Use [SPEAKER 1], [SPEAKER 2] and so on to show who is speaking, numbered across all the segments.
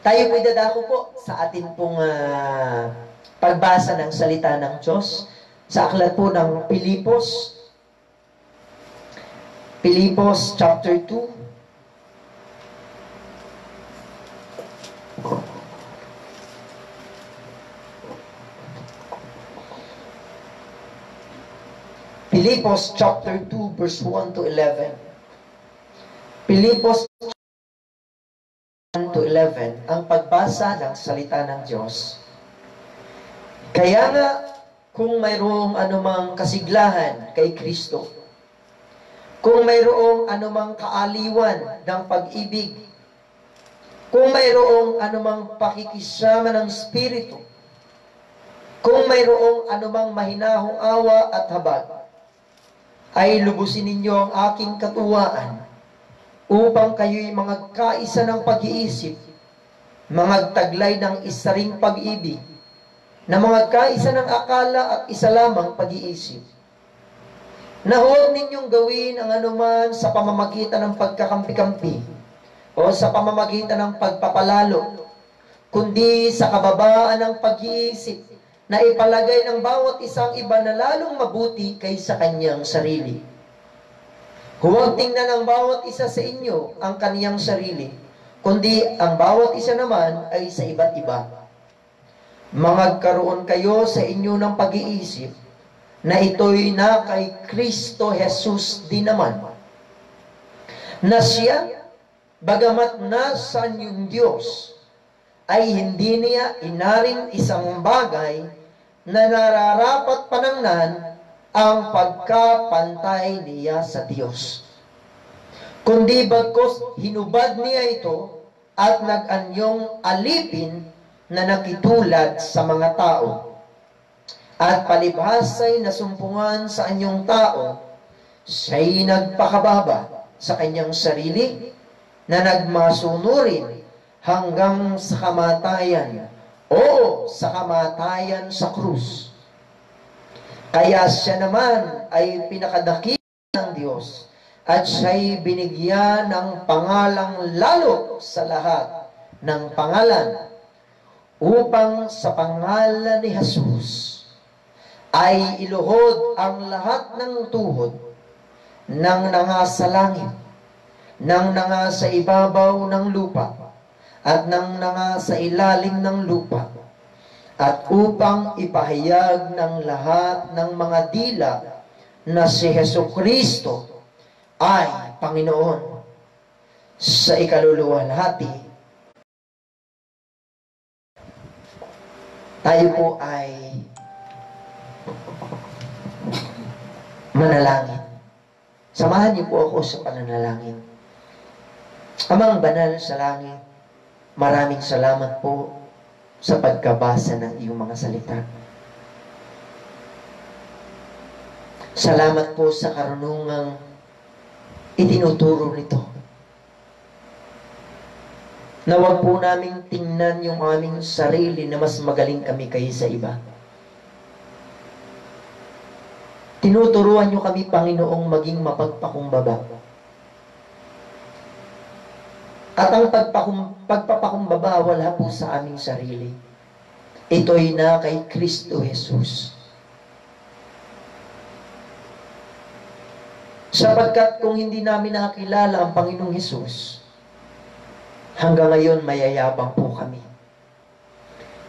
[SPEAKER 1] Tayo po'y dadako po sa atin pong pagbasa ng salita ng Diyos sa aklat po ng Pilipos. Pilipos chapter 2. Pilipos chapter 2 verse 1 to 11. Pilipos 1 to 11, ang pagbasa ng salita ng Diyos. Kaya nga, kung mayroong anumang kasiglahan kay Kristo, kung mayroong anumang kaaliwan ng pag-ibig, kung mayroong anumang pakikisama ng Espiritu, kung mayroong anumang mahinahong awa at habag, ay lubusin ninyo ang aking katuwaan, upang kayo'y magkaisa ng pag-iisip, magtaglay ng isa ring pag-ibig, na magkaisa ng akala at isa lamang pag-iisip. Na huwag ninyong gawin ang anuman sa pamamagitan ng pagkakampi-kampi o sa pamamagitan ng pagpapalalo, kundi sa kababaan ng pag-iisip na ipalagay ng bawat isang iba na lalong mabuti kaysa kanyang sarili. Huwag tingnan ng bawat isa sa inyo ang kaniyang sarili, kundi ang bawat isa naman ay sa iba't iba. Magkaroon kayo sa inyo ng pag-iisip na ito'y na kay Kristo Jesus din naman, na siya, bagamat nasa yung Diyos, ay hindi niya inaring isang bagay na nararapat panangnan ang pagkapantay niya sa Diyos. Kundi bagkus hinubad niya ito at nag-anyong alipin na nakitulad sa mga tao. At palibhasay nasumpungan sa anyong tao, siya'y nagpakababa sa kanyang sarili na nagmasunurin hanggang sa kamatayan o sa kamatayan sa krus. Kaya siya naman ay pinakadakil ng Diyos at siya'y binigyan ng pangalang lalo sa lahat ng pangalan, upang sa pangalan ni Jesus ay iluhod ang lahat ng tuhod ng nangasa langit, ng nangasa ibabaw ng lupa, at ng nangasa ilalim ng lupa, at upang ipahayag ng lahat ng mga dila na si Jesucristo ay Panginoon, sa ikaluluwalhati. Tayo po ay manalangin. Samahan niyo po ako sa pananalangin. Amang banal sa langit, maraming salamat po sa pagkabasa ng iyong mga salita. Salamat po sa karunungang itinuturo nito. Na wag po naming tingnan yung aming sarili na mas magaling kami kaysa iba. Tinuturuan niyo kami, Panginoong, maging mapagpakumbaba. At ang pagpapakumbaba wala po sa aming sarili. Ito'y na kay Kristo Jesus. Sapagkat kung hindi namin nakakilala ang Panginoong Jesus, hanggang ngayon mayayabang po kami.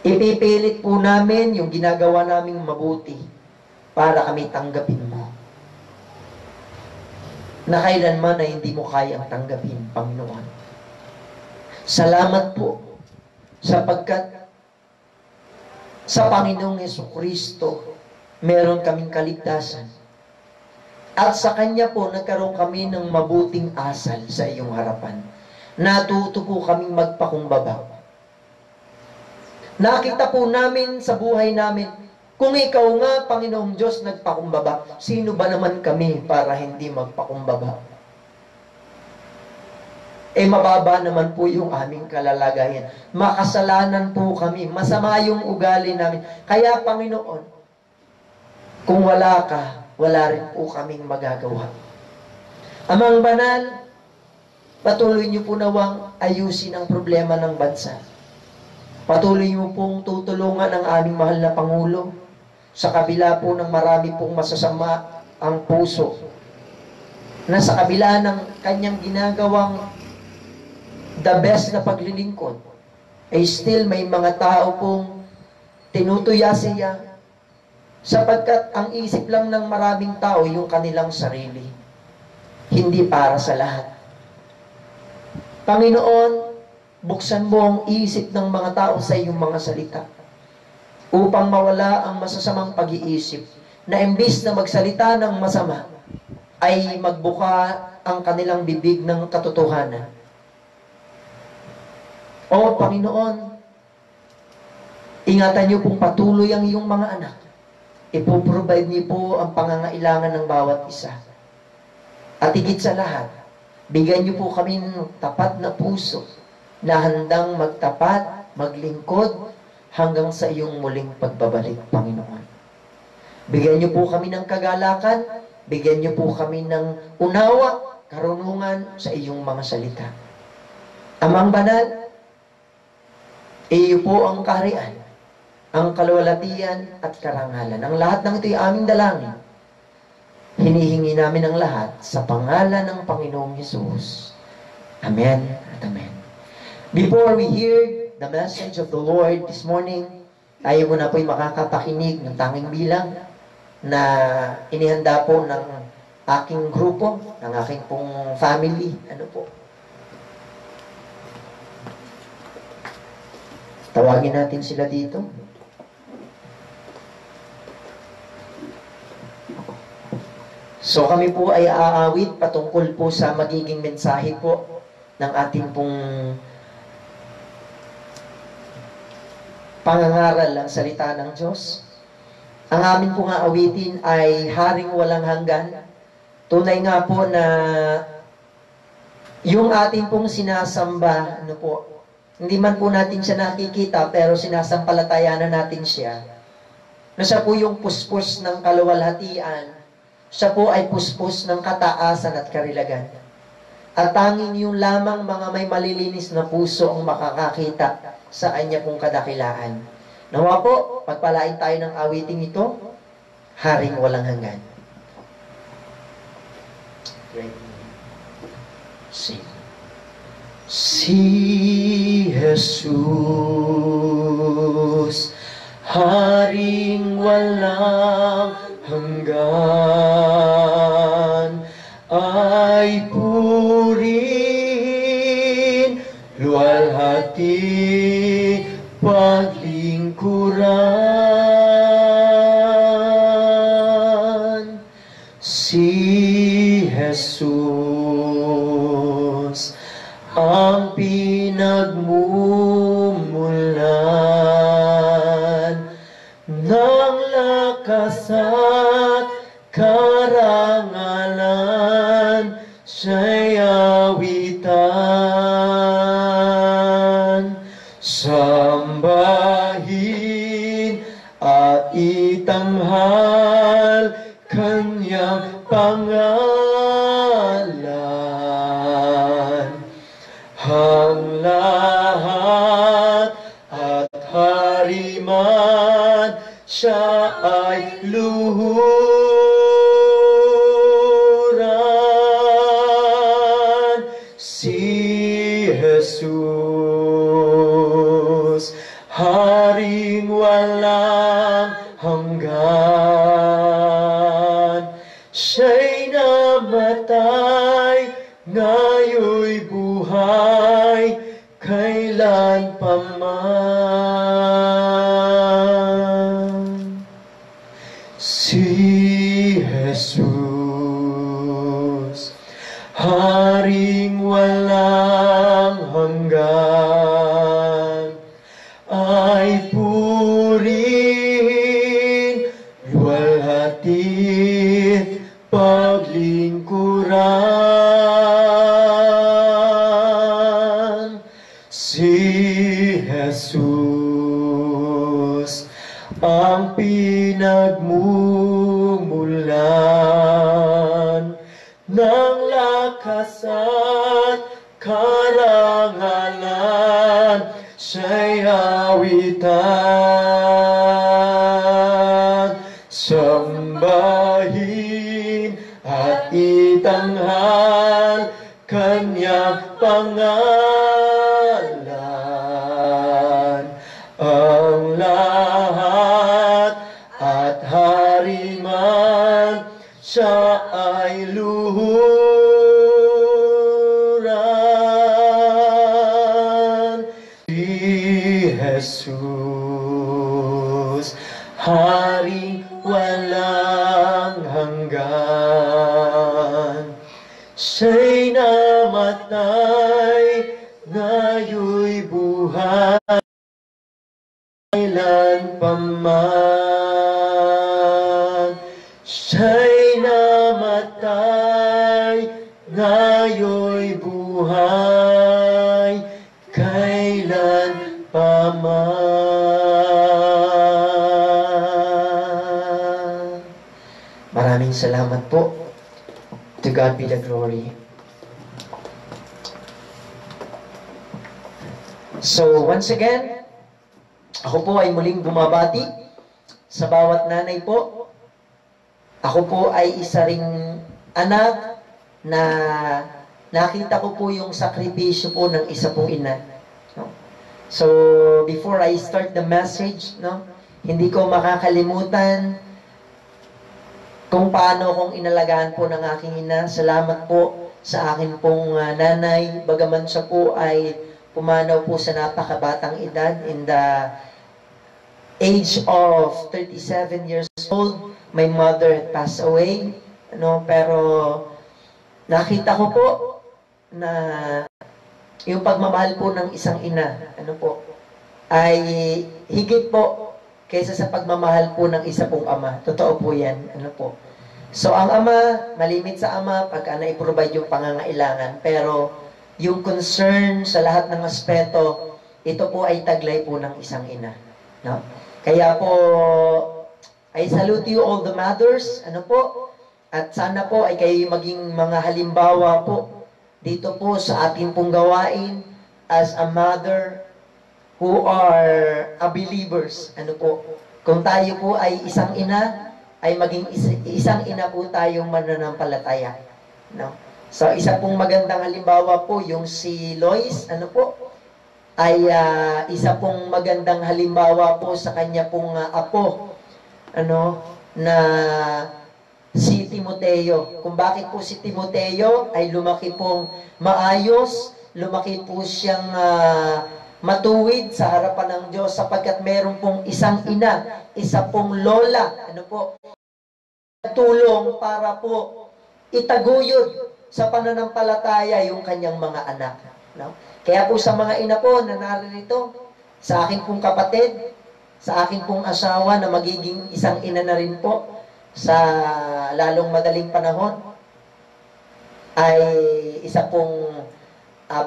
[SPEAKER 1] Ipipilit po namin yung ginagawa naming mabuti para kami tanggapin mo. Na kailanman na hindi mo kayang tanggapin, Panginoon. Salamat po sapagkat sa Panginoong Jesucristo meron kaming kaligtasan. At sa Kanya po nagkaroon kami ng mabuting asal sa iyong harapan. Natuto po kaming magpakumbaba. Nakita po namin sa buhay namin, kung ikaw nga, Panginoong Diyos, nagpakumbaba, sino ba naman kami para hindi magpakumbaba? mababa naman po yung aming kalalagayan. Makasalanan po kami. Masama yung ugali namin. Kaya, Panginoon, kung wala ka, wala rin po kaming magagawa. Amang banal, patuloy niyo po nawang ayusin ang problema ng bansa. Patuloy niyo pong tutulungan ang aming mahal na Pangulo sa kabila po ng marami pong masasama ang puso na sa kabila ng kanyang ginagawang the best na paglilingkod, ay still may mga tao pong tinutuya siya sapagkat ang isip lang ng maraming tao yung kanilang sarili, hindi para sa lahat. Panginoon, buksan mo ang isip ng mga tao sa iyong mga salita upang mawala ang masasamang pag-iisip na imbis na magsalita ng masama, ay magbuka ang kanilang bibig ng katotohanan. O Panginoon, ingatan niyo pong patuloy ang iyong mga anak. Ipoprovide niyo po ang pangangailangan ng bawat isa. At higit sa lahat, bigyan niyo po kami ng tapat na puso na handang magtapat, maglingkod, hanggang sa iyong muling pagbabalik, Panginoon. Bigyan niyo po kami ng kagalakan, bigyan niyo po kami ng unawa, karunungan sa iyong mga salita. Amang banal, iyo po ang kaharian, ang kaluwalhatian at karangalan. Ang lahat ng ito'y aming dalangin. Hinihingi namin ang lahat sa pangalan ng Panginoong Hesus. Amen at amen. Before we hear the message of the Lord this morning, tayo muna po'y makakapakinig ng tanging bilang na inihanda po ng aking grupo, ng aking pong family. Ano po? Tawagin natin sila dito. So kami po ay aawit patungkol po sa magiging mensahe po ng ating pong pangangaral ang salita ng Diyos. Ang amin pong aawitin ay Haring Walang Hanggan. Tunay nga po na yung ating pong sinasamba, ano po, hindi man po natin siya nakikita, pero sinasampalatayanan natin siya. Na siya po yung puspos ng kaluwalhatian, siya po ay puspos ng kataasan at karilagan. At tanging yung lamang mga may malilinis na puso ang makakakita sa kanya pong kadakilaan. Nawa po, pagpalain tayo ng awiting ito, Haring Walang Hanggan. Great. Sing. Si Jesus, Haring walang hanggan, ay purihin, luwalhati, paglingkuran. Si Jesus, ang pinagmumulan ng lakas at karangalan, siya'y awitan, sambahin at itanghal kanyang pangalan. Ang lahat at hariman, siya ay luhuran. Si Jesus, Haring walang hanggan, siya'y namatay, ngayoy buhay, kailan pa man. Si Jesus, Haring walang hanggan, ay purihin, pinagmumulan ng lakas at karangalan, siya'y awitan. Sambahin at itanghal kanyang pangalan. Ang lahat at hariman, siya ay luhuran. Si Jesus, Haring walang hanggan, siya'y namatay, ngayon'y buhay, kailan pa man. Siya'y namatay, ngayon'y buhay, kailan pa man. Maraming salamat po. To God be the glory. So, once again, ako po ay muling bumabati sa bawat nanay po. Ako po ay isa ring anak na nakita ko po yung sakripisyo po ng isa pong ina. No? So, before I start the message, no, hindi ko makakalimutan kung paano kong inalagaan po ng aking ina. Salamat po sa akin pong nanay, bagaman siya po ay pumanaw po sa napakabatang edad, in the age of 37 years old. My mother had passed away, pero nakita ko po na yung pagmamahal po ng isang ina, ay higit po kaysa sa pagmamahal po ng isa pong ama. Totoo po yan, So, ang ama, malimit sa ama pagka na-provide yung pangangailangan, pero yung concern sa lahat ng aspeto, ito po ay taglay po ng isang ina. No? Kaya po, I salute you all the mothers, at sana po ay kayo maging mga halimbawa po dito po sa ating pong gawain as a mother who are a believers. Kung tayo po ay isang ina, ay maging isang ina po tayong mananampalataya. No? So, isa pong magandang halimbawa po, yung si Lois, ay isa pong magandang halimbawa po sa kanya pong apo, na si Timoteo. Kung bakit po si Timoteo ay lumaki pong maayos, lumaki po siyang matuwid sa harapan ng Diyos, sapagkat meron pong isang ina, isa pong lola, tulong para po itaguyod sa pananampalataya yung kanyang mga anak. No? Kaya po sa mga ina po na naririto, sa akin pong kapatid, sa akin pong asawa na magiging isang ina na rin po sa lalong madaling panahon, ay isa pong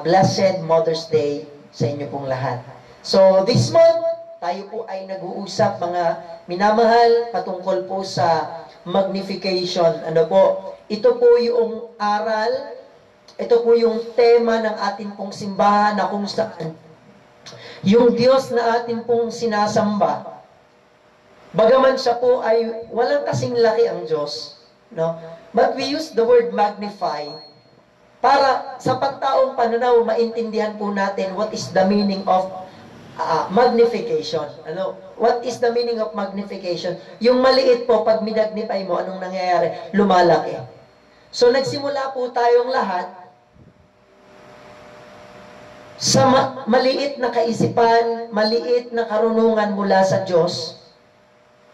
[SPEAKER 1] blessed Mother's Day sa inyo pong lahat. So this month, tayo po ay nag-uusap, mga minamahal, patungkol po sa magnification. Ito po yung aral, ito po yung tema ng ating pong simbahan, na kung saan yung Diyos na ating pong sinasamba, bagaman siya po ay walang kasing laki ang Diyos, but we use the word magnify para sa pagtaong pananaw maintindihan po natin what is the meaning of magnification. What is the meaning of magnification? Yung maliit po, pag minagnify mo, anong nangyayari? Lumalaki. So, nagsimula po tayong lahat sa maliit na kaisipan, maliit na karunungan mula sa Diyos.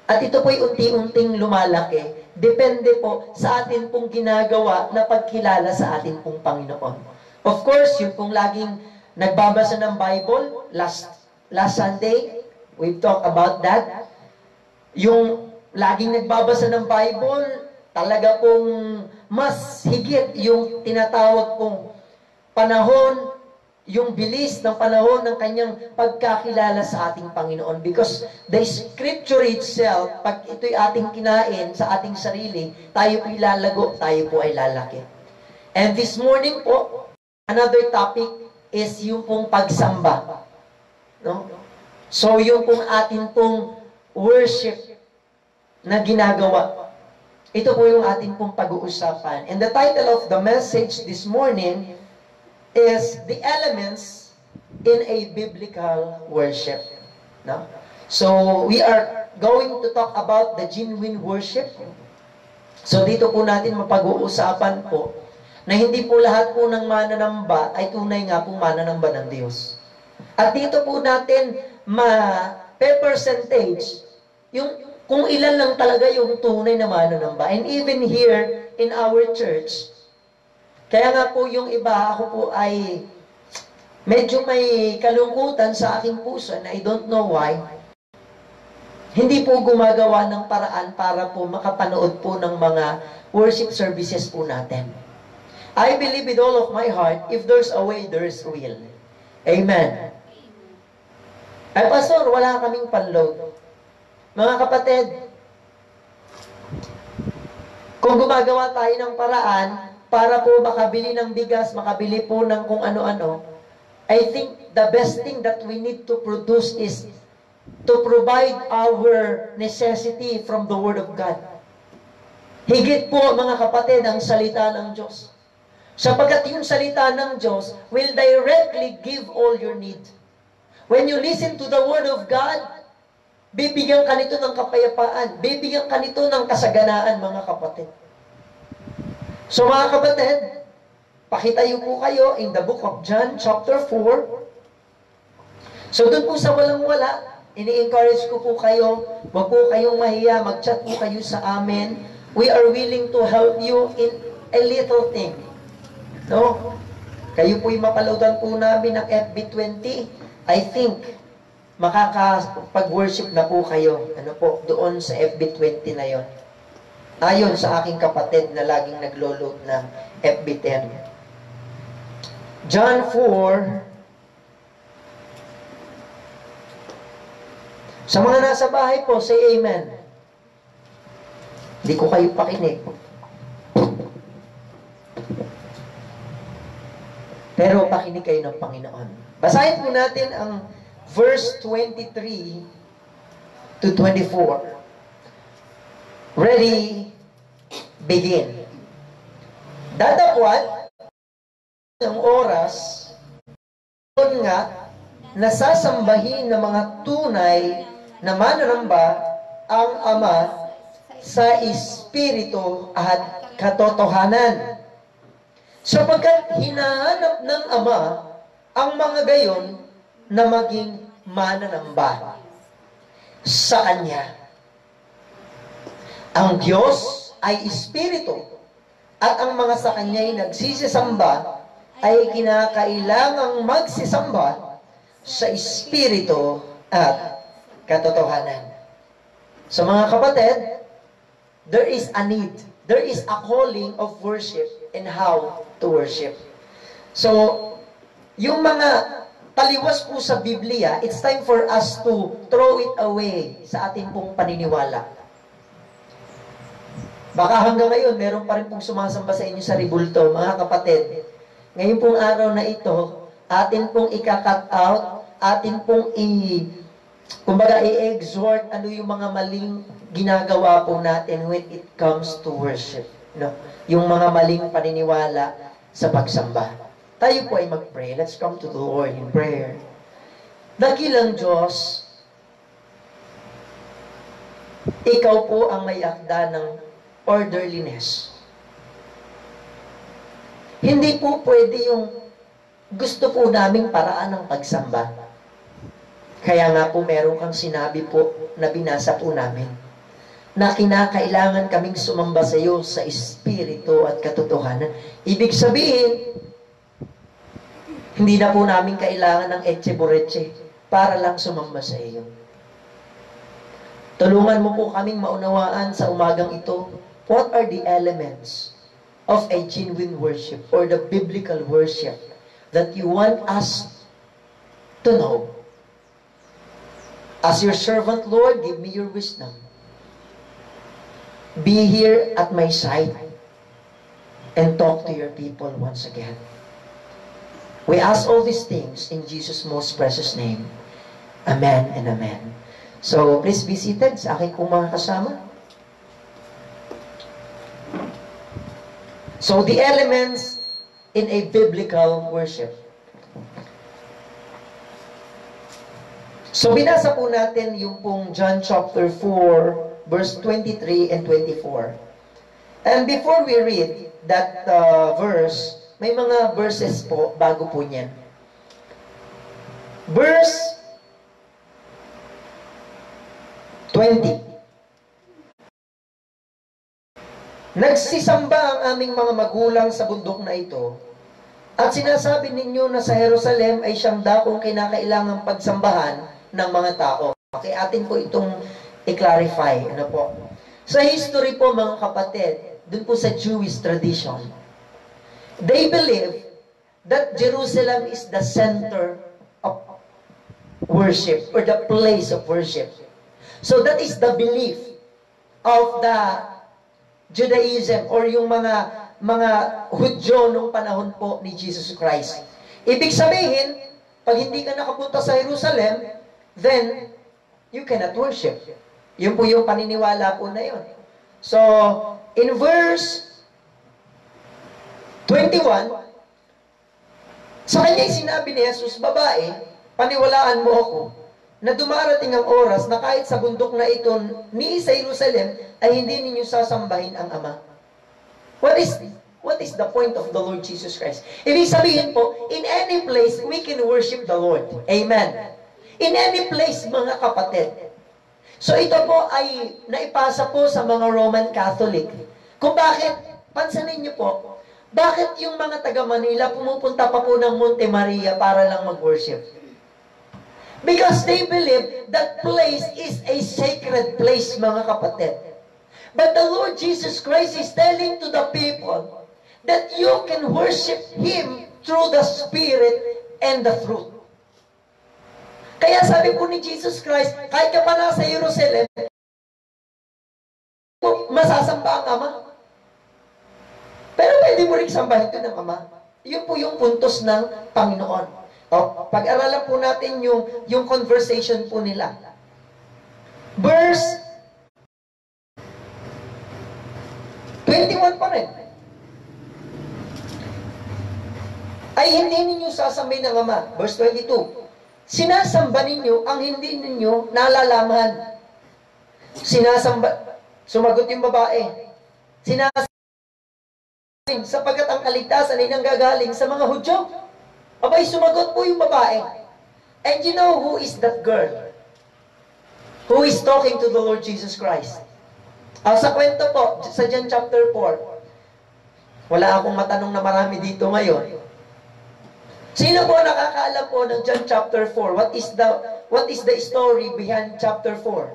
[SPEAKER 1] At ito po'y unti-unting lumalaki. Depende po sa atin pong ginagawa na pagkilala sa atin pong Panginoon. Of course, yung pong laging nagbabasa ng Bible, last Sunday, we've talked about that. Yung laging nagbabasa ng Bible, talaga pong mas higit yung tinatawag pong panahon yung bilis ng panahon ng kanyang pagkakilala sa ating Panginoon. Because the Scripture itself, pag ito'y ating kinain sa ating sarili, tayo po'y lalago, tayo po ay lalaki. And this morning po, another topic is yung pong pagsamba. No? So yung pong atin pong worship na ginagawa. Ito po yung atin pong pag-uusapan. And the title of the message this morning is the elements in a biblical worship. No? So, we are going to talk about the genuine worship. So, dito po natin mapag-uusapan po na hindi po lahat po ng mananamba ay tunay nga po mananamba ng Diyos. At dito po natin percentage yung kung ilan lang talaga yung tunay na mananamba. And even here in our church, kaya nga po yung iba, ako po ay medyo may kalungkutan sa aking puso and I don't know why. Hindi po gumagawa ng paraan para po makapanood po ng mga worship services po natin. I believe with all of my heart, if there's a way, there's will. Amen. Ay, Pastor, wala kaming panload. Mga kapatid, kung gumagawa tayo ng paraan, para po makabili ng bigas, makabili po ng kung ano-ano, I think the best thing that we need to produce is to provide our necessity from the Word of God. Higit po, mga kapatid, ang salita ng Diyos. Sapagkat yung salita ng Diyos will directly give all your need. When you listen to the Word of God, bibigyan ka nito ng kapayapaan, bibigyan ka nito ng kasaganaan, mga kapatid. So mga kapatid, pakitayo po kayo in the book of John chapter 4. So doon po sa walang-wala, ini-encourage ko po kayo, wag po kayong mahiya, mag-chat po kayo sa amin. We are willing to help you in a little thing. No? Kayo po'y mapaloadan po namin ng FB20. I think, makakapag-worship na po kayo. Ano po, doon sa FB20 na yon. Ayon sa aking kapatid na laging naglo-load ng FB10. John 4. Sa mga nasa bahay po, say amen. Hindi ko kayo pakinig. Pero pakinig kayo ng Panginoon. Basahin po natin ang verse 23 to 24. Ready, begin. Datapwat ng oras, doon nga, nasasambahin ng mga tunay na mananamba ang Ama sa Espiritu at katotohanan. Sapagkat hinahanap ng Ama ang mga gayon na maging mananamba sa Kanya. Ang Diyos ay Espiritu, at ang mga sa Kanya'y nagsisisamba ay kinakailangang magsisamba sa Espiritu at katotohanan. So mga kapatid, there is a need, there is a calling of worship and how to worship. So, yung mga taliwas po sa Biblia, it's time for us to throw it away sa ating pong paniniwala. Baka hanggang ngayon, meron pa rin pong sumasamba sa inyo sa ribulto. Mga kapatid, ngayon pong araw na ito, atin pong ika-cut out, atin pong i-exhort ano yung mga maling ginagawa po natin when it comes to worship. No? Yung mga maling paniniwala sa pagsamba. Tayo po ay mag-pray. Let's come to the Lord in prayer. Dakilang Diyos, Ikaw po ang may akda ng orderliness. Hindi po pwede yung gusto po naming paraan ng pagsamba. Kaya nga po meron kang sinabi po na binasa po namin na kinakailangan kaming sumamba sa iyo sa espiritu at katotohanan. Ibig sabihin, hindi na po namin kailangan ng etche boreche para lang sumamba sa iyo. Tulungan mo po kaming maunawaan sa umagang ito, what are the elements of a genuine worship or the biblical worship that you want us to know. As your servant, Lord, give me your wisdom. Be here at my side and talk to your people once again. We ask all these things in Jesus' most precious name. Amen and amen. So, please be seated sa aking mga kasama. So, the elements in a biblical worship. So, binasa po natin yung pong John chapter 4, verse 23 and 24. And before we read that verse, may mga verses po bago po niyan. Verse 20. Nagsisamba ang aming mga magulang sa bundok na ito, at sinasabi ninyo na sa Jerusalem ay siyang dakong kinakailangang pagsambahan ng mga tao. Okay, atin po itong i-clarify. Ano po? Sa history po, mga kapatid, dun po sa Jewish tradition, they believe that Jerusalem is the center of worship or the place of worship. So that is the belief of the Judaism or yung mga Hudyo nung panahon po ni Jesus Christ. Ibig sabihin, pag hindi ka nakapunta sa Jerusalem, then you cannot worship. Yun po yung paniniwala po na yun. So, in verse 21, sa kanya'y sinabi ni Jesus, babae, paniwalaan mo ako, na dumarating ang oras na kahit sa bundok na ito ni sa Jerusalem ay hindi ninyo sasambahin ang Ama. What is the point of the Lord Jesus Christ? Ibig sabihin po, in any place we can worship the Lord. Amen. In any place, mga kapatid. So ito po ay naipasa po sa mga Roman Catholic. Kung bakit, pansinin niyo po, bakit yung mga taga Manila pumupunta pa po ng Monte Maria para lang mag-worship? Because they believe that place is a sacred place, mga kapatid. But the Lord Jesus Christ is telling to the people that you can worship Him through the Spirit and the truth. Kaya sabi po ni Jesus Christ, kahit ka pa nasa Jerusalem, masasamba ang Ama. Pero pwede mo rin sambahin ito ng Ama. Yun po yung puntos ng Panginoon. O, pag-aralan po natin yung conversation po nila. Verse 21 pa rin. Ay hindi ninyo sasambahin ng Ama. Verse 22. Sinasamba ninyo ang hindi ninyo nalalaman. Sumagot yung babae. Sinasamba sapagkat ang kaligtasan ay nanggagaling sa mga Hudyo. Abay, sumagot po yung babae. And you know who is that girl? Who is talking to the Lord Jesus Christ? Sa kwento po, sa John chapter 4, wala akong matanong na marami dito ngayon. Sino po nakakaalam po ng John chapter 4? What is the story behind chapter 4?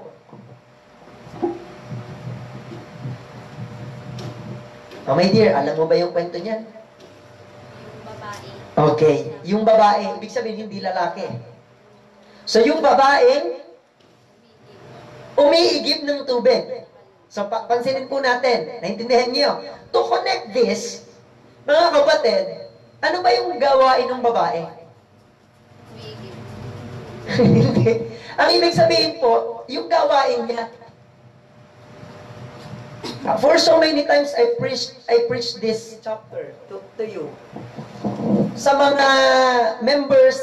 [SPEAKER 1] Oh, my dear, alam mo ba yung kwento niyan? Okay. Yung babae, ibig sabihin hindi lalaki. So yung babae, umiigib ng tubig. So pansinin po natin, naintindihan niyo. To connect this, mga kapatid, ano ba yung gawain ng babae? Umiigib. Hindi. Ang ibig sabihin po, yung gawain niya. For so many times I preached this chapter to you. Sa mga members,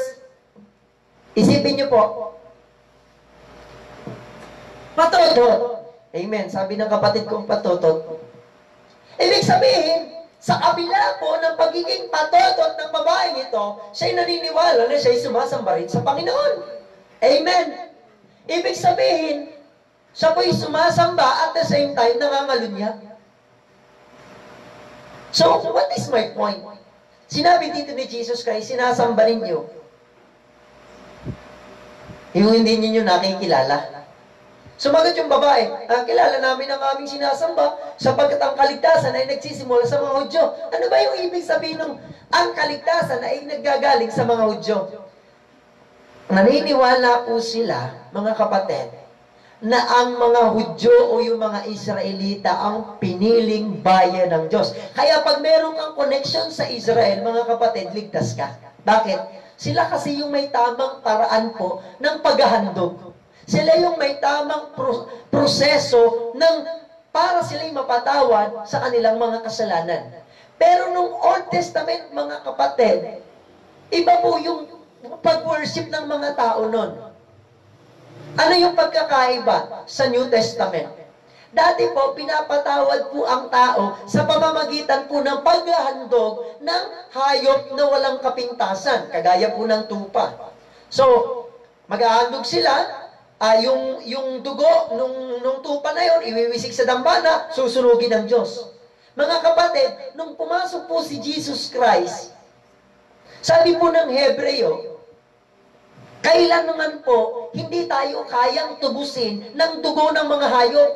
[SPEAKER 1] isipin niyo po, patotot. Amen. Sabi ng kapatid kong patotot. Ibig sabihin, sa kabila po ng pagiging patotot ng babaeng ito, siya'y naniniwala na siya'y sumasamba rin sa Panginoon. Amen. Ibig sabihin, siya po'y sumasamba at the same time nangangalunya. So, what is my point? Sinabi dito ni Jesus Christ, sinasamba ninyo yung hindi ninyo nakikilala. Sumagot yung babae, kilala namin ang aming sinasamba sapagkat ang kaligtasan ay nagsisimula sa mga Hudyo. Ano ba yung ibig sabihin ng ang kaligtasan ay naggagaling sa mga Hudyo? Naniniwala po sila, mga kapatid, na ang mga Hudyo o yung mga Israelita ang piniling bayan ng Diyos. Kaya pag meron kang connection sa Israel, mga kapatid, ligtas ka. Bakit? Sila kasi yung may tamang paraan po ng paghahandog. Sila yung may tamang proseso para sila'y mapatawad sa kanilang mga kasalanan. Pero nung Old Testament, mga kapatid, iba po yung pag-worship ng mga tao nun. Ano yung pagkakaiba sa New Testament? Dati po, pinapatawad po ang tao sa pamamagitan po ng paghahandog ng hayop na walang kapintasan, kagaya po ng tupa. So, maghahandog sila, yung dugo nung tupa na yon, iwiwisik sa dambana, susunugin ng Diyos. Mga kapatid, nung pumasok po si Jesus Christ, sabi po ng Hebreo, kailangan po, hindi tayo kayang tubusin ng dugo ng mga hayop.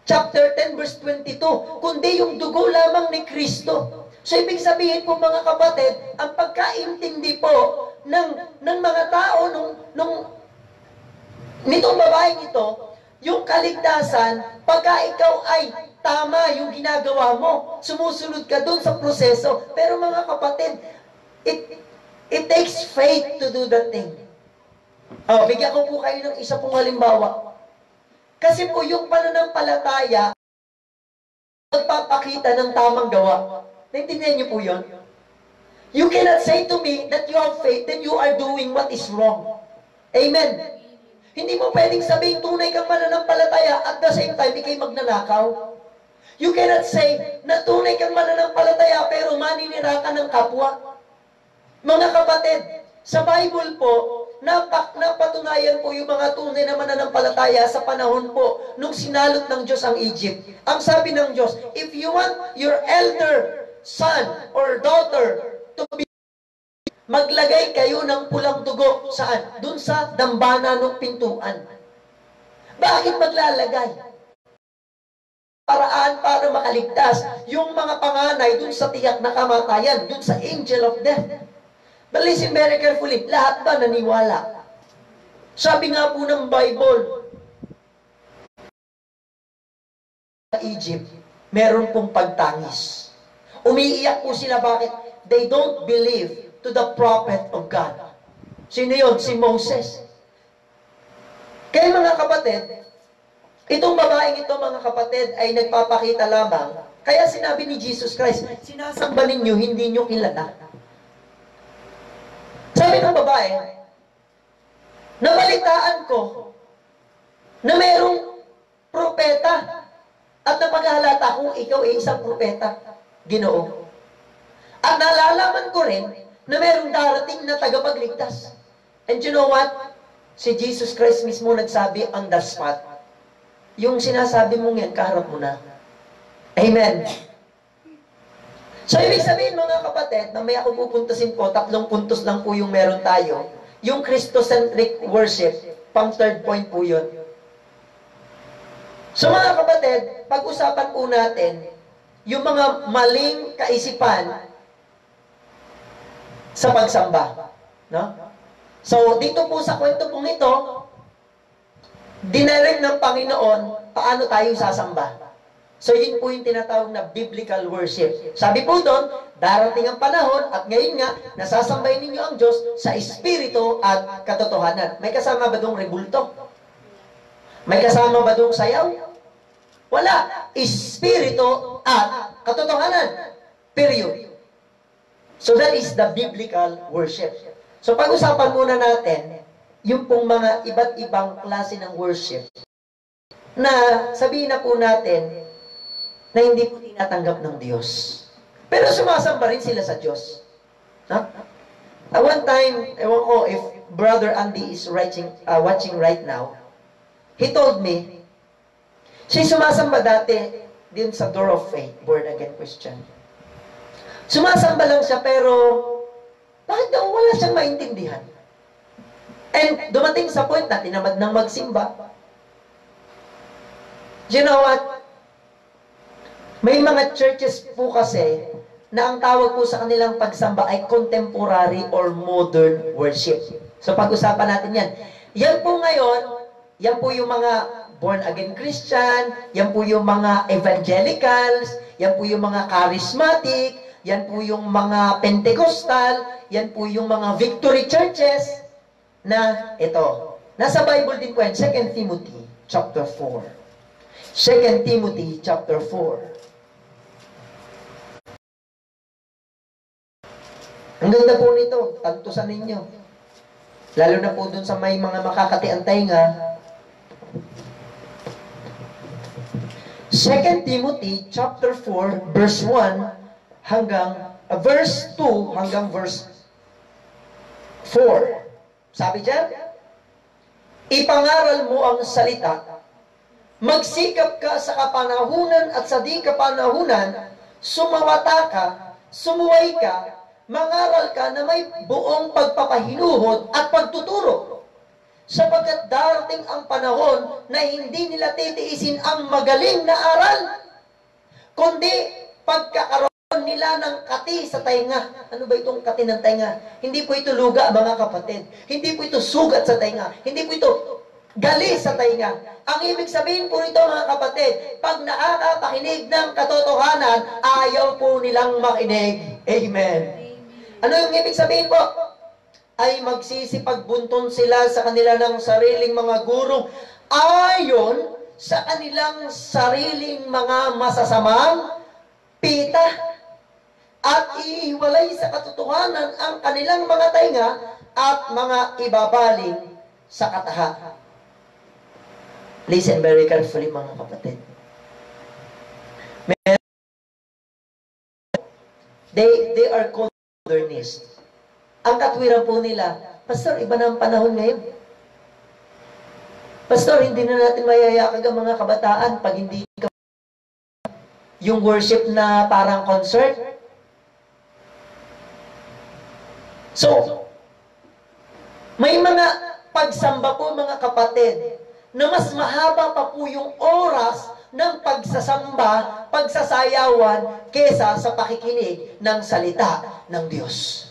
[SPEAKER 1] Chapter 10, verse 22, kundi yung dugo lamang ni Kristo. So, ibig sabihin po mga kapatid, ang pagkaintindi po ng mga tao nitong babaeng ito, yung kaligtasan, pagka ikaw ay tama yung ginagawa mo, sumusunod ka dun sa proseso. Pero mga kapatid, it takes faith to do that thing. Bigyan ko po kayo ng isa pong halimbawa. Kasi po yung pananampalataya, magpapakita ng tamang gawa. Naintindihan niyo po yun? You cannot say to me that you have faith, then you are doing what is wrong. Amen. Hindi mo pwedeng sabihin tunay kang mananampalataya at the same time ikay magnanakaw. You cannot say na tunay kang mananampalataya pero maninira ka ng kapwa. Mga kapatid, sa Bible po, napatunayan po yung mga tunay na mananampalataya sa panahon po nung sinalot ng Diyos ang Egypt. Ang sabi ng Diyos, if you want your elder son or daughter to be, maglagay kayo ng pulang dugo. Saan? Doon sa dambana ng pintuan. Bakit maglalagay? Paraan para makaligtas yung mga panganay doon sa tiyak na kamatayan, doon sa angel of death. But listen very carefully, lahat ba naniwala? Sabi nga po ng Bible, sa Egypt, meron pong pagtangis. Umiiyak po sila, bakit? They don't believe to the prophet of God. Sino yun? Si Moses. Kaya mga kapatid, itong babaeng ito, mga kapatid, ay nagpapakita lamang. Kaya sinabi ni Jesus Christ, sinasamba ninyo, hindi nyo kilala. Sabi ng babae, nabalitaan ko na mayroong propeta at napaghalata kung ikaw ay isang propeta, Ginoo. At nalalaman ko rin na mayroong darating na tagapagligtas. And you know what? Si Jesus Christ mismo nagsabi on the spot. Yung sinasabi mong yan, kaharap mo na. Amen. So, ibig sabihin mga kapatid, na may ako pupuntasin po, 3 puntos lang po yung meron tayo. Yung Christocentric worship, pang 3rd point po yun. So mga kapatid, pag-usapan po natin, yung mga maling kaisipan sa pagsamba. No? So, dito po sa kwento pong ito, dinarek ng Panginoon paano tayo sasamba. So, yun po yung tinatawag na biblical worship. Sabi po doon, darating ang panahon at ngayon nga, nasasambahin ninyo ang Diyos sa espiritu at katotohanan. May kasama ba doong rebulto? May kasama ba doong sayaw? Wala. Espiritu at katotohanan. Period. So that is the biblical worship. So pag-usapan muna natin yung pong mga iba't ibang klase ng worship na sabihin na po natin na hindi po tinatanggap ng Diyos. Pero sumasamba rin sila sa Diyos. Huh? One time, ewan ko if Brother Andy is watching right now, he told me, siya sumasamba dati din sa Door of Faith, born again Christian. Sumasamba lang siya, pero bakit daw wala siyang maintindihan? And dumating sa point na tinamad nang magsimba. You know what? May mga churches po kasi na ang tawag po sa kanilang pagsamba ay contemporary or modern worship. So pag-usapan natin yan. Yan po ngayon, yan po yung mga born-again Christian, yan po yung mga evangelicals, yan po yung mga charismatic, yan po yung mga Pentecostal, yan po yung mga victory churches na ito. Nasa Bible din po yan, 2 Timothy chapter 4. 2 Timothy chapter 4. Ang ganda po nito, tantusan ninyo. Lalo na po dun sa may mga makakatiantay nga. 2 Timothy chapter 4 verse 1 hanggang verse 2 hanggang verse 4. Sabi diyan, ipangaral mo ang salita. Magsikap ka sa kapanahunan at sa di kapanahunan, sumawata ka, sumuway ka, mangaral ka na may buong pagpapahinuhod at pagtuturo. Sapagkat darating ang panahon na hindi nila titiisin ang magaling na aral, kundi pagkakaroon nila ng kati sa tainga. Ano ba itong kati ng tainga? Hindi po ito luga, mga kapatid. Hindi po ito sugat sa tainga. Hindi po ito gali sa tainga. Ang ibig sabihin po nito, mga kapatid, pag nakakapakinig ng katotohanan, ayaw po nilang makinig. Amen. Ano yung ibig sabihin po? Ay magsisipagbunton sila sa kanila ng sariling mga guro ayon sa kanilang sariling mga masasamang pita at ihiwalay sa katotohanan ang kanilang mga tainga at mga ibabaling sa kataha. Listen very carefully, mga kapatid. They are called modernist. Ang katwiran po nila, Pastor, iba na ang panahon ngayon. Pastor, hindi na natin mayayakag ang mga kabataan pag hindi ka yung worship na parang concert. So, may mga pagsamba po, mga kapatid, na mas mahaba pa po yung oras ng pagsasamba, pagsasayawan, kesa sa pakikinig ng salita ng Diyos.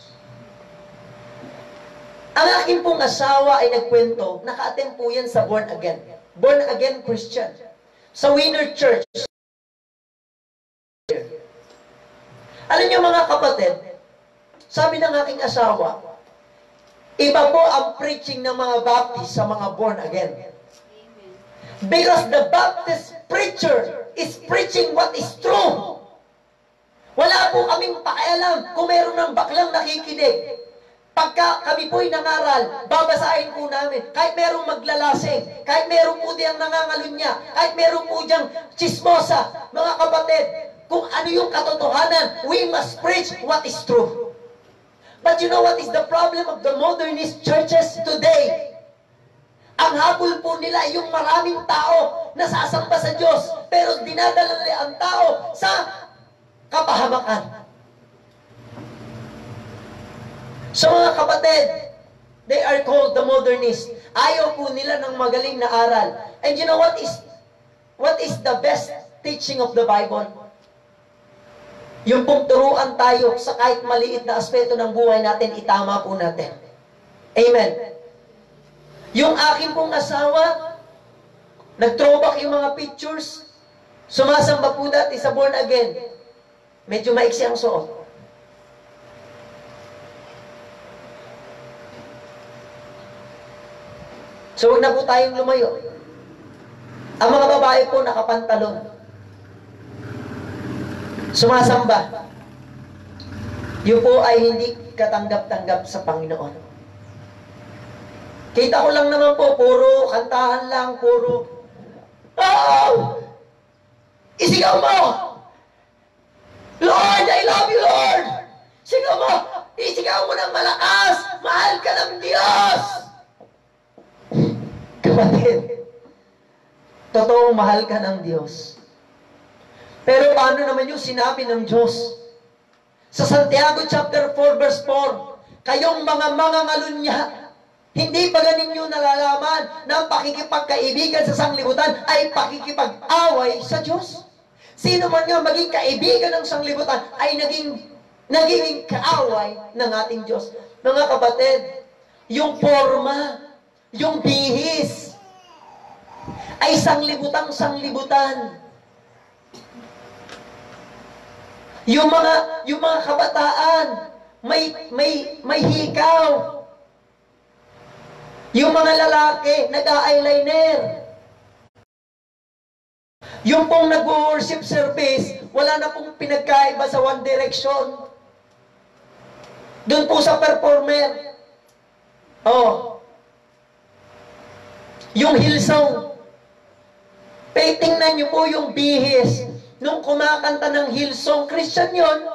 [SPEAKER 1] Ang aking pong asawa ay nagkwento, naka-attend po yan sa Born Again. Born Again Christian. Sa Winner Church. Alam niyo, mga kapatid, sabi ng aking asawa, iba po ang preaching ng mga Baptist sa mga Born Again. Because the Baptist preacher is preaching what is true. Wala po kaming pakialam kung meron ng baklang nakikinig. Pagka kami po'y nangaral, babasahin po namin. Kahit merong maglalasing, kahit meron po diyang nangangalunya, kahit meron po diyang chismosa, mga kapatid, kung ano yung katotohanan, we must preach what is true. But you know what is the problem of the modernist churches today? Ang habol po nila yung maraming tao na sasamba sa Diyos, pero dinadala nila ang tao sa kapahamakan. So mga kapatid, they are called the modernists. Ayaw po nila ng magaling na aral. And you know what is the best teaching of the Bible? Yung pong turuan tayo sa kahit maliit na aspeto ng buhay natin, itama po natin. Amen. Yung akin pong asawa, nag-throwback yung mga pictures, sumasamba po dati sa Born Again. Medyo maiksi ang suot. So, huwag na po tayong lumayo. Ang mga babae po nakapantalon. Sumasamba. Yun po ay hindi katanggap-tanggap sa Panginoon. Kita ko lang naman po, puro kantahan lang, puro, oh! Isigaw mo! Lord, I love you, Lord! Sigaw mo! Isigaw mo ng malakas! Mahal ka ng Diyos! Kapatid, totoong mahal ka ng Diyos. Pero paano naman yung sinabi ng Diyos? Sa Santiago chapter 4 verse 4, kayong mga mangangalunya, Hindi ba ninyo nalalaman na ang pakikipagkaibigan sa sanglibutan ay pakikipag-away sa Diyos? Sino man nga maging kaibigan ng sanglibutan ay naging kaaway ng ating Diyos. Mga kapatid, yung forma, yung bihis, ay sanglibutan. Yung mga kabataan, may hikaw. Yung mga lalaki, nag-eyeliner. Yung pong nag-worship service, wala na pong pinagkaiba sa One Direction. Doon po sa performer. Yung Hillsong. Tingnan nyo po yung bihis. Nung kumakanta ng Hillsong, Christian yun.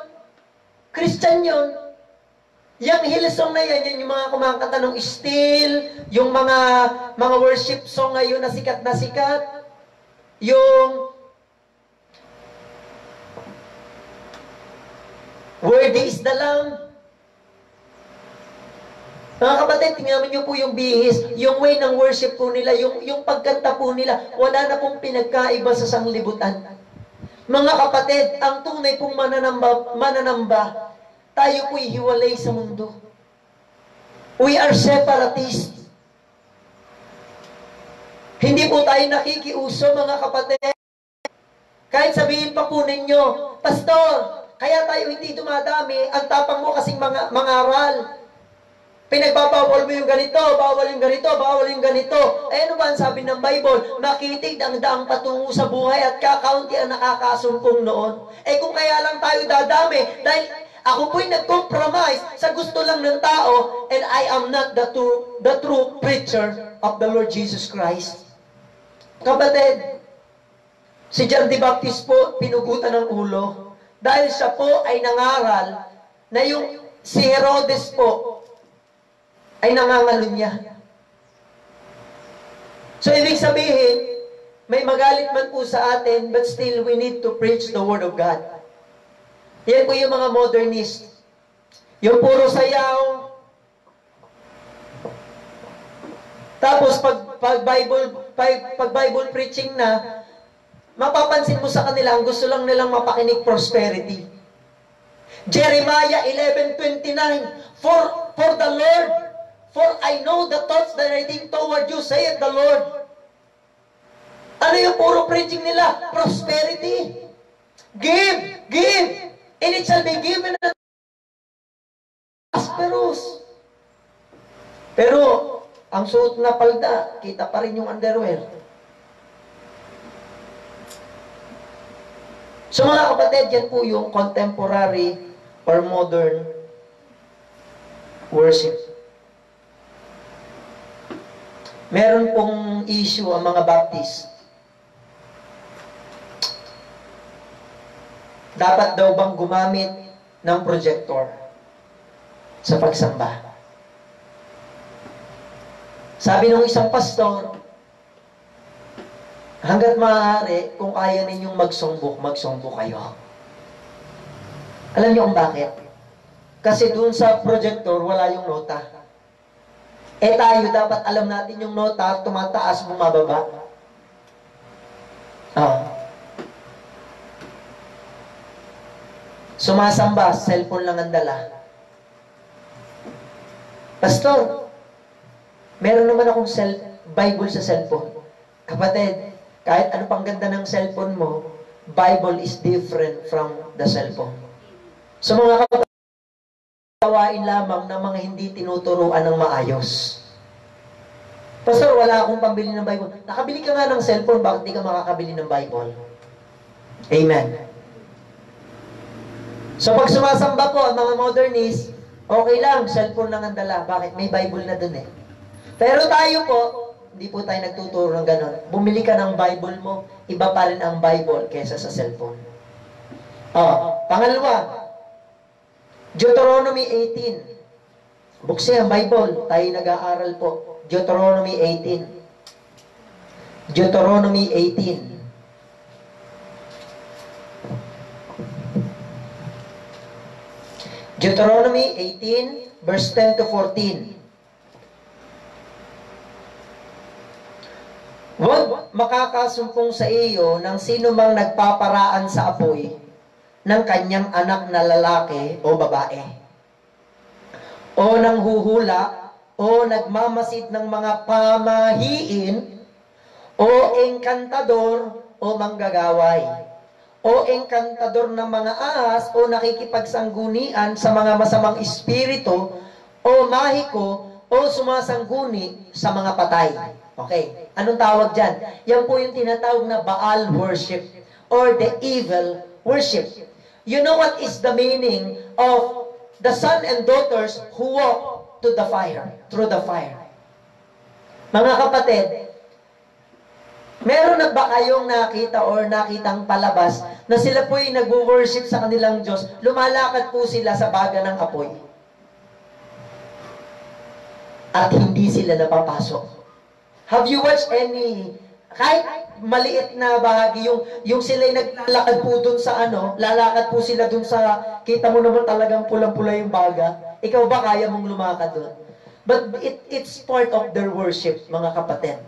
[SPEAKER 1] Yung Hillsong na yan yung mga kumakanta ng Still, yung mga worship song ngayon na sikat. Yung Worthy is the Lamb. Mga kapatid, tingnan niyo po yung bihis, yung way ng worship po nila, yung pagkanta po nila, wala na pong pinagkaiba sa sanglibutan. Mga kapatid, ang tunay pong mananamba, tayo po'y hiwalay sa mundo. We are separatists. Hindi po tayo nakikiuso, mga kapatid. Kahit sabihin pa po ninyo, Pastor, kaya tayo hindi dumadami, ang tapang mo kasing mangaral. Pinagbabawal mo yung ganito, bawal yung ganito. Eh ano ba ang sabi ng Bible? Makitig ang daang patungo sa buhay at kakaunti ang nakakasumpong noon. Eh kung kaya lang tayo dadami, dahil ako po'y nag-compromise sa gusto lang ng tao, and I am not the true preacher of the Lord Jesus Christ. Kapatid, si John the Baptist po, pinugutan ng ulo. Dahil siya po ay nangaral na yung si Herodes po ay nangangalo niya. So, ibig sabihin, may magalit man po sa atin, but still we need to preach the Word of God. Yan po yung mga modernist. Yung puro sayaw. Tapos, pag Bible preaching na, mapapansin mo sa kanila, ang gusto lang nilang mapakinig prosperity. Jeremiah 11:29, For the Lord, for I know the thoughts that I think toward you, saith the Lord. Ano yung puro preaching nila? Prosperity. Give, and it shall be given unto prosperous. Pero, ang suot na palda, kita pa rin yung underwear. So mga kapatid, yan po yung contemporary or modern worship. Meron pong issue ang mga Baptist. Dapat daw bang gumamit ng projector sa pagsamba? Sabi ng isang pastor, hanggat maaari, kung kaya ninyong magsongbook kayo. Alam niyo kung bakit? Kasi dun sa projector, wala yung nota. Eh tayo, dapat alam natin yung nota, tumataas, bumababa. Sumasamba, cellphone lang ang dala. Pastor, meron naman akong Bible sa cellphone. Kapatid, kahit ano pang ganda ng cellphone mo, Bible is different from the cellphone. So mga kapatid, tawain lamang ng mga hindi tinuturuan ng maayos. Pastor, wala akong pambili ng Bible. Nakabili ka nga ng cellphone, bakit di ka makakabili ng Bible? Amen. So pag sumasamba po ang mga modernist, okay lang, cellphone lang ang dala. Bakit? May Bible na dun eh. Pero tayo po, hindi po tayo nagtuturo ng ganon. Bumili ka ng Bible mo, iba pa rin ang Bible kesa sa cellphone. Pangalawa, Deuteronomy 18. Buksin ang Bible, tayo nag-aaral po. Deuteronomy 18. Deuteronomy 18. Deuteronomy 18, verse 10 to 14. Huwag makakasumpong sa iyo ng sino mang nagpaparaan sa apoy ng kanyang anak na lalaki o babae, o nanghuhula, o nagmamasid ng mga pamahiin, o engkantador, o manggagaway, o engkantador ng mga ahas, o nakikipagsanggunian sa mga masamang espiritu, o mahiko, o sumasangguni sa mga patay. Okay, anong tawag dyan? Yan po yung tinatawag na Baal worship or the evil worship. You know what is the meaning of the son and daughters who walk to the fire, through the fire? Mga kapatid, meron na ba kayong nakita or nakitang palabas na sila po ay nag-worship sa kanilang Diyos, lumalakad po sila sa baga ng apoy at hindi sila napapasok? Have you watched any, kahit maliit na bahagi, yung sila'y naglalakad po dun sa lalakad po sila dun sa, kita mo naman talagang pulang-pula yung baga. Ikaw ba kaya mong lumakad dun? But it's part of their worship, mga kapatid.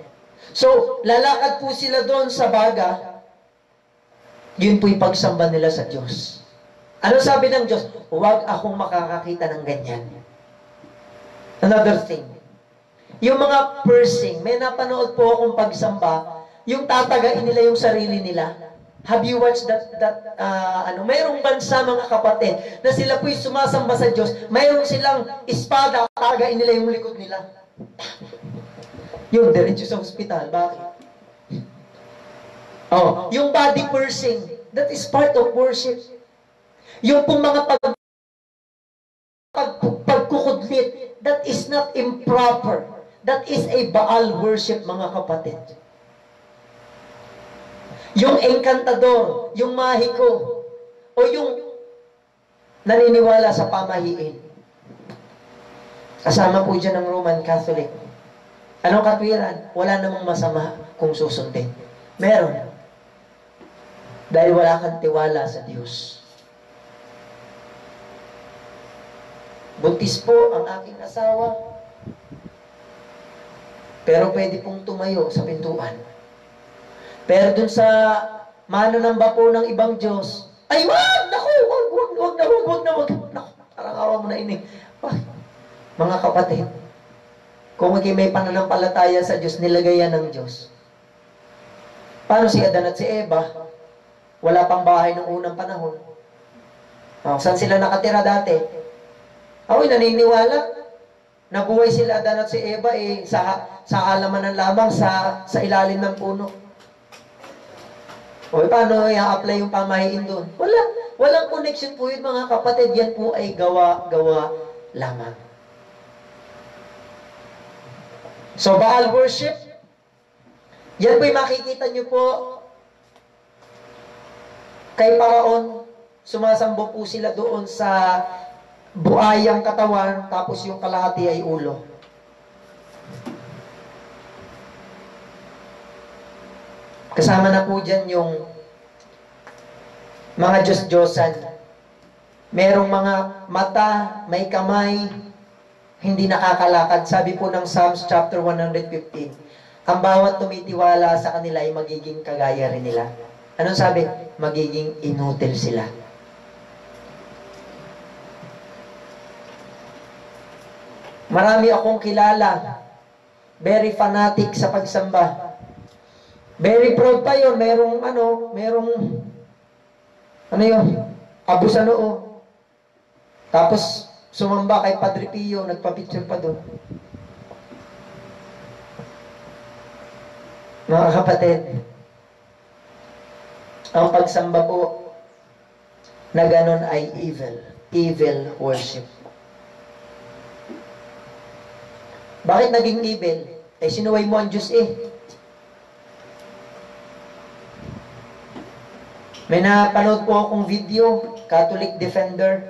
[SPEAKER 1] So, lalakad po sila dun sa baga, yun po yung pagsamba nila sa Diyos. Ano sabi ng Diyos? Huwag akong makakakita ng ganyan. Another thing, yung mga pursing, may napanood po akong pagsamba, yung tatagain nila yung sarili nila. Have you watched mayroong bansa, mga kapatid, na sila po'y sumasamba sa Diyos, mayroong silang espada, tatagain nila yung likod nila. Yung diretso sa ospital, bakit? Oh, yung body pursing, that is part of worship. Yung pong mga pagkukudlit, that is not improper. That is a Baal worship, mga kapatid. Yung engkantador, yung mahiko, o yung naniniwala sa pamahiin. Kasama po dyan ng Roman Catholic. Anong katwiran? Wala namang masama kung susundin. Meron. Dahil wala kang tiwala sa Diyos. Buntis po ang aking asawa, pero pwede pong tumayo sa pintuan. Pero dun sa mananamba po ng ibang Diyos, ay wag! Naku! Wag! Naku, parang awa mo na ini. Mga kapatid, kung may pananampalataya sa Diyos, nilagayan ng Diyos. Paano si Adan at si Eva? Wala pang bahay ng unang panahon. Saan sila nakatira dati? Ako'y naniniwala. Nabuhay sila Adan at si Eva sa halamanan lamang sa ilalim ng puno. O paano i-apply yung pamahiin doon? Walang connection po yun, mga kapatid. Yan po ay gawa lamang. So Baal worship, yan po yung makikita nyo po kay Paraon. Sumasambo po sila doon sa buayang katawan, tapos yung kalahati ay ulo. Kasama na po dyan yung mga Diyos-Diyosan. Merong mga mata, may kamay, hindi nakakalakad. Sabi po ng Psalms chapter 115, ang bawat tumitiwala sa kanila ay magiging kagaya rin nila. Anong sabi? Magiging inutil sila. Marami akong kilala, very fanatic sa pagsamba. Very proud pa yun, merong abo sa noo. Tapos, sumamba kay Padre Pio, nagpa-picture pa doon. Mga kapatid, ang pagsamba po na ganon ay evil worship. Bakit naging evil? Sinuway mo ang Diyos May napanood po akong video, Catholic Defender.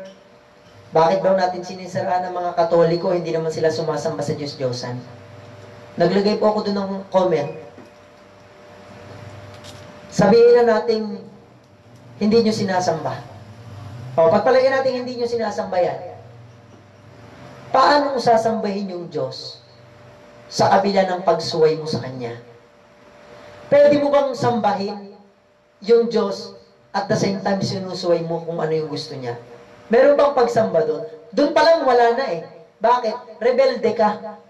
[SPEAKER 1] Bakit daw natin sinisiraan ng mga Katoliko, hindi naman sila sumasamba sa Diyos-Diyosan? Naglagay po ako doon ng comment. Sabihin na natin, hindi nyo sinasamba. Pagpalagay natin hindi nyo sinasamba yan. Paano mo sasambahin yung Diyos sa kabila ng pagsuway mo sa Kanya? Pwede mo bang sambahin yung Diyos at the same time sinusuway mo kung ano yung gusto niya? Meron bang pagsamba doon? Doon pa lang wala na eh. Bakit? Rebelde ka.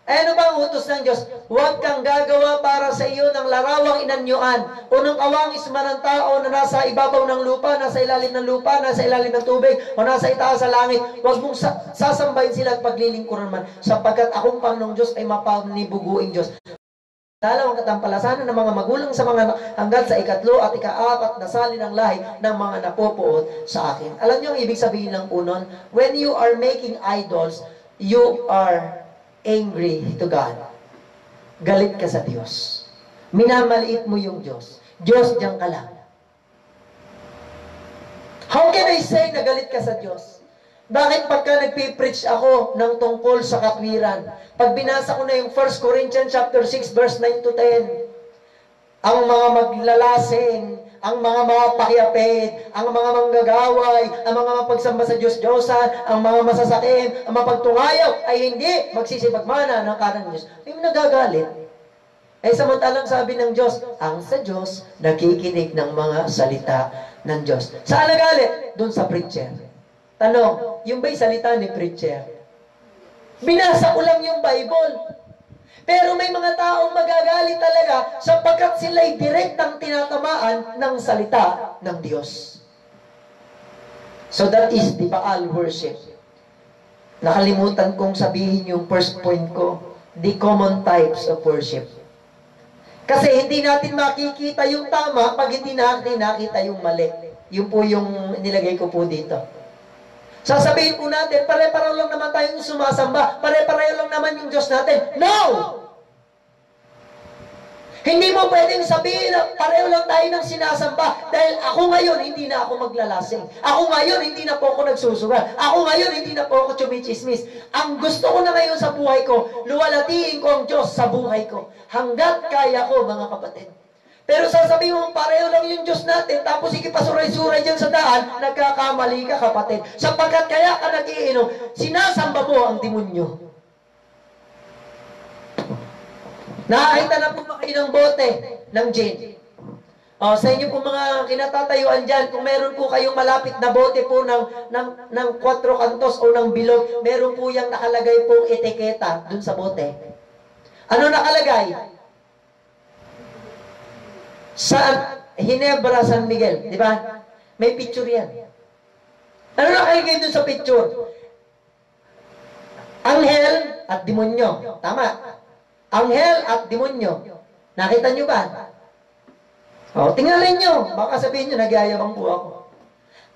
[SPEAKER 1] Eh, ano ba ang utos ng Diyos? Huwag kang gagawa para sa iyo ng larawang inanyuan o ng kawangis man ng tao na nasa ibabaw ng lupa, nasa ilalim ng lupa, nasa ilalim ng tubig, o nasa itaas sa langit. Huwag mong sasambahin sila at paglilingkuran man, sapagkat akong Panginoong Diyos ay mapanibuguing Diyos. Dalawang katampalasanan ng mga magulang sa mga hanggang sa ikatlo at ikaapat na sali ng lahi ng mga napopoot sa akin. Alam niyo ang ibig sabihin ng punon? When you are making idols, you are angry to God. Galit ka sa Diyos. Minamaliit mo yung Diyos. Diyos, diyan ka lang. How can I say na galit ka sa Diyos? Bakit pagka nagpipreach ako ng tungkol sa katwiran, pag binasa ko na yung 1 Corinthians chapter 6 verse 9 to 10, ang mga maglalasing, ang mga mapakyapid, ang mga manggagaway, ang mga mapagsamba sa Diyos-Diyosan, ang mga masasakim, ang mapagtungayaw, ay hindi magsisipagmana ng kanang Diyos. May nagagalit. Eh samantalang sabi ng Diyos, ang sa Diyos nakikinig ng mga salita ng Diyos. Saan nagalit? Doon sa preacher. Tanong, yung ba'y salita ni preacher? Binasa ko lang yung Bible. Pero may mga taong magagalit talaga sapagkat sila'y direktang tinatamaan ng salita ng Diyos. So that is the Baal worship. Nakalimutan kong sabihin yung first point ko, the common types of worship. Kasi hindi natin makikita yung tama pag hindi natin nakita yung mali. Yun po yung nilagay ko po dito. Sasabihin po natin, pare-pareho lang naman tayong sumasamba. Pare-pareho lang naman yung Diyos natin. No! Hindi mo pwedeng sabihin na pareho lang tayo ng sinasamba. Dahil ako ngayon, hindi na ako maglalasing. Ako ngayon, hindi na po ako nagsusugal. Ako ngayon, hindi na po ako chumichismis. Ang gusto ko na ngayon sa buhay ko, luwalhatiin ko ang Diyos sa buhay ko. Hanggat kaya ko, mga kapatid. Pero sasabihin mo, pareho lang yung Diyos natin, tapos sige pasuray-suray dyan sa daan, nagkakamali ka, kapatid. Sapagkat kaya ka nag-iinom, sinasamba mo ang demonyo. Nakakita na po ba kayo ng bote ng gin? O, sa inyo po mga kinatatayuan dyan, kung meron po kayong malapit na bote po ng 4 kantos o ng bilog, meron po yung nakalagay pong etiketa dun sa bote. Ano nakalagay? Sa Ginebra, San Miguel, di ba? May picture yan. Ano nakalagay dun sa picture? Anghel at demonyo. Tama. Anghel at demonyo. Nakita nyo ba? O, tingnan nyo. Baka sabihin nyo, nagyayabang po ako.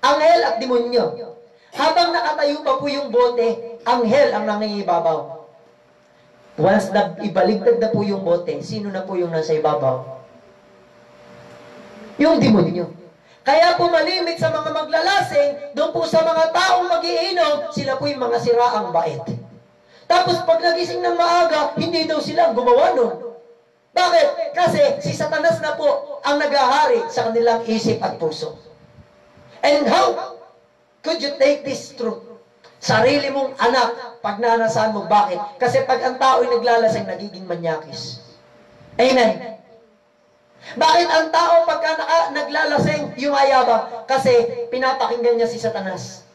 [SPEAKER 1] Anghel at demonyo. Habang nakatayo pa po yung bote, anghel ang nangingibabaw. Once na ibaligtad na po yung bote, sino na po yung nasa ibabaw? Yung demonyo. Kaya po malimit sa mga maglalasing, doon po sa mga taong magiinom, sila po yung mga siraang bait. Tapos pag nagising ng maaga, hindi daw sila gumawa nun. Bakit? Kasi si Satanas na po ang nag-ahari sa kanilang isip at puso. And how could you take this truth? Sarili mong anak, pag nanasaan mo. Bakit? Kasi pag ang tao ay naglalasing, nagiging manyakis. Amen. Bakit ang tao pagka naglalasing, yumayabang? Kasi pinapakinggan niya si Satanas.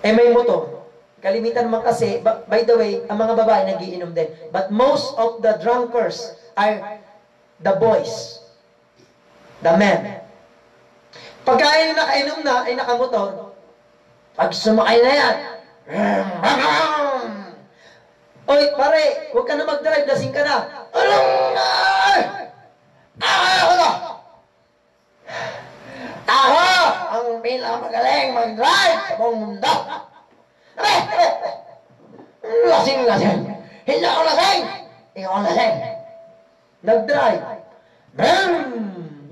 [SPEAKER 1] Eh may motor. Kalimitan naman kasi, by the way, ang mga babae nagiinom din. But most of the drunkards are the boys. The men. Pagka ay nakainom na, ay nakamotor, pag sumakay na yan, oy, pare, huwag ka na mag-drive, lasing ka na. Ako ang pinakamagaling mag-drive sa buong mundo. Lasing. Hindi ako lasing. Ikaw ang lasing. Nag-drive.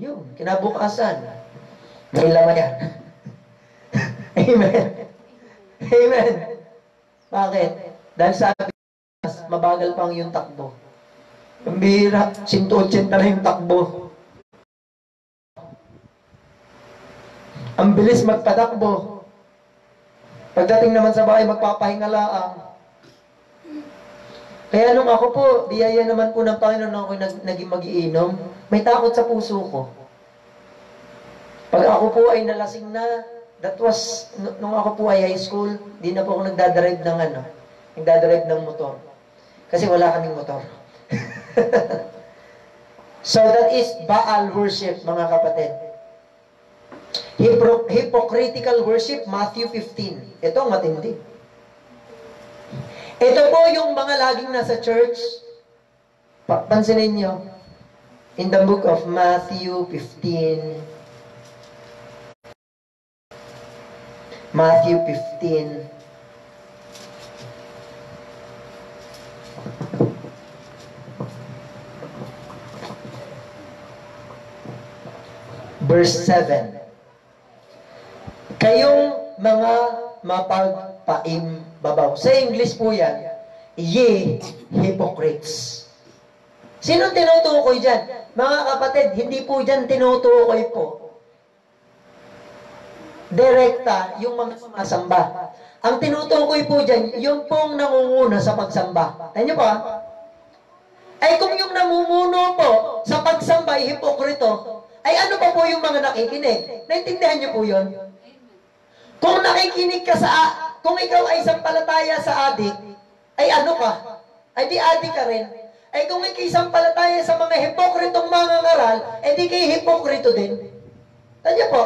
[SPEAKER 1] Yun, kinabukasan. May laman yan. Amen. Amen. Bakit? Dahil sabi, mabagal pang yung takbo. Ang bihira, 180 na yung takbo. Ang bilis magpatakbo. Pagdating naman sa bahay, magpapahinga laang. Kaya nung ako po, biyaya naman po ng Panginoon nung ako naging magiinom, may takot sa puso ko. Pag ako po ay nalasing na, that was, nung ako po ay high school, di na po ako nagdadrive ng motor. Kasi wala kaming motor. So that is Baal worship, mga kapatid. Hypocritical worship, Matthew 15. Ito ang matindi. Ito po yung mga laging nasa church. Pansinin nyo. In the book of Matthew 15. Matthew 15. Verse 7. Kayong mga mapagpaimbabaw. Sa English po yan, ye hypocrites. Sino tinutukoy dyan? Mga kapatid, hindi po dyan tinutukoy po. Direkta, yung mga sumasamba. Ang tinutukoy po dyan, yung pong nangunguna sa pagsamba. Tayo po ay kung yung namumuno po sa pagsamba ay hipokrito, ay ano pa po yung mga nakikinig? Naintindihan niyo po yun? Kung nakikinig ka kung ikaw ay sampalataya sa adik, ay ano ka? Ay di adik ka rin. Ay kung ikaw sampalataya sa mga hipokritong mga ngaral, ay di kayo hipokrito din. Tanya po.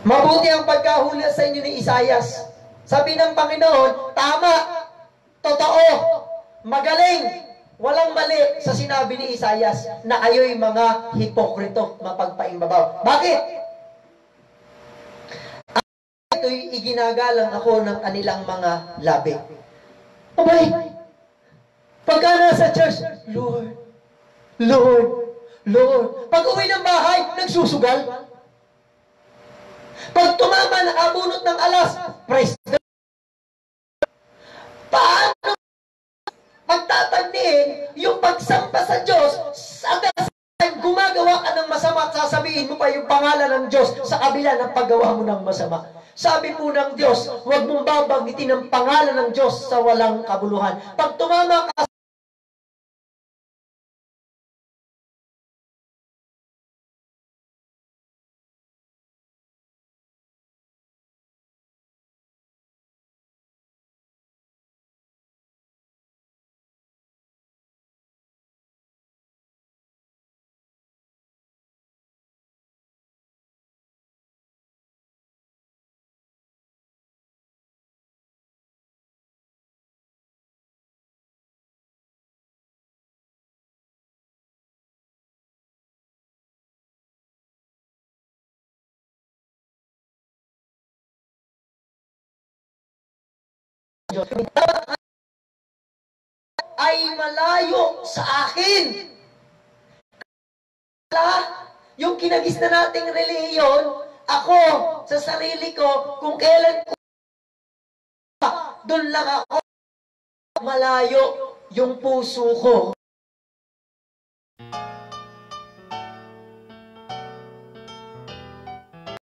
[SPEAKER 1] Mabuti ang pagkahula sa inyo ni Isayas. Sabi ng Panginoon, tama, totoo, magaling, walang mali sa sinabi ni Isayas na kayo'y mga hipokrito, mapagpaimbabaw. Bakit? Ito'y iginagalang ako ng kanilang mga labi. Abay, pagka nasa church, Lord, Lord, Lord. Pag uwi ng bahay, nagsusugal. Pag tumama, nakabunot ng alas, praise the Lord. Paano magtatagniin yung pagsamba sa Diyos sa gumagawa ka ng masama at sasabihin mo pa yung pangalan ng Diyos sa kabila ng paggawa mo ng masama. Sabi po ng Diyos, huwag mong babanggitin ang pangalan ng Diyos sa walang kabuluhan. Pag tumama ka ay malayo sa akin. Yung kinagis na nating relihiyon, ako, sa sarili ko, kung kailan ko, doon lang ako, malayo yung puso ko